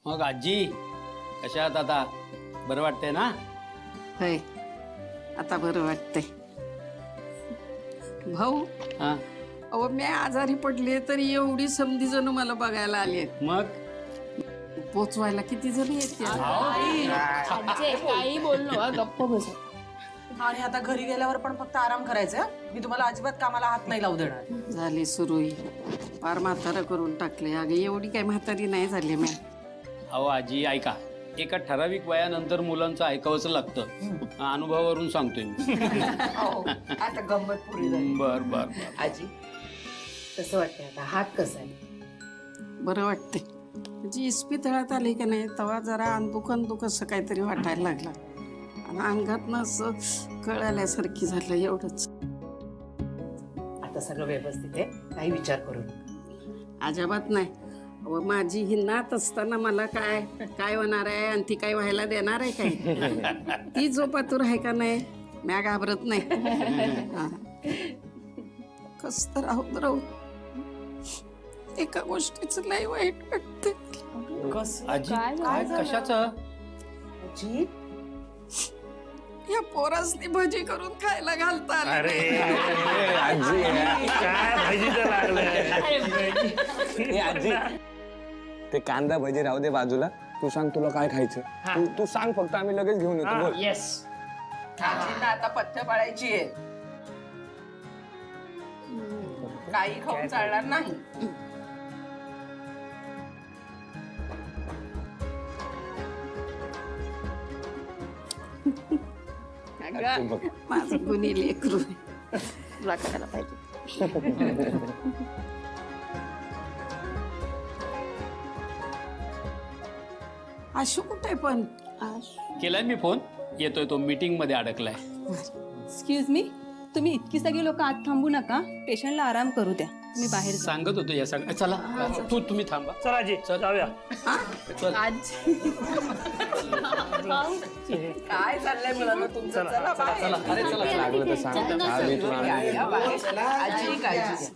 मग आजी कशा आहात आता? बरं वाटतंय ना? होय, आता बरं वाटतंय. भाऊ, हा अहो मी आजारी पडले तरी एवढी समधी जण मला बघायला आली आहेत. मग पोचवायला किती जण येते. काही बोललो गप्प बस. आणि आता घरी गेल्यावर पण फक्त आराम करायचा. मी तुम्हाला अजिबात कामाला हात नाही लावू देणार. झाली सुरू फार म्हातारं करून टाकले. अगं एवढी काही म्हातारी नाही झाली मी. अहो आजी ऐका, एका ठराविक वयानंतर मुलांचं ऐकावंच लागतं. अनुभवावरून सांगतोय मी. आता गंमत पुरी झाली. बर बर बर. आजी कसं वाटतंय आता? हात कसा आहे? बरं वाटते. म्हणजे इस्पितळात आली की नाही तेव्हा जरा अंदुक असं काहीतरी वाटायला लागलं आणि अंगातनं असं कळाल्यासारखी झालं एवढंच. आता सगळं व्यवस्थित आहे, काही विचार करू नका. अजिबात नाही. अहो माझी ही नात असताना मला काय काय होणार आहे आणि ती काय व्हायला देणार आहे काय? ती झोपातूर आहे का नाही? म्या घाबरत नाही. हा. कस तर राहू एका गोष्टीच लय वाईट वाटतं. कसं आजी काय काय झालं? कशाचं? आजी या पोरासनी भजी करून खायला घालता आली अरे नाही. आजी काय भजीचं लागलं. ए आजी, ते कांदा भजी राहू दे बाजूला. तू सांग तुला काय खायचं. तू सांग फक्त, आम्ही लगेच घेऊन येतो. बोल. आजींना आता पथ्य पाळायची आहे. काही खाऊन चालणार नाही. अगं, माझं गुन्हे लेकरू आहे. तुला करायला पाहिजे. आशू कुठे पण? केलाय मी फोन. येतोय, तो मीटिंग मध्ये अडकलाय. एक्सक्यूज मी, तुम्ही इतकी सगळी लोक आत थांबू नका. पेशंटला आराम करू द्या. तुम्ही बाहेर जा. सांगत होतो या सगळं. चला तुम्ही थांबा. चला आजी जाऊया. चल. काय चाललंय मुलांना तुमचं? चला बाहेर. चला अरे चला चला. लागलं तर सांग. या बाहेर. आजी काळजी घ्या.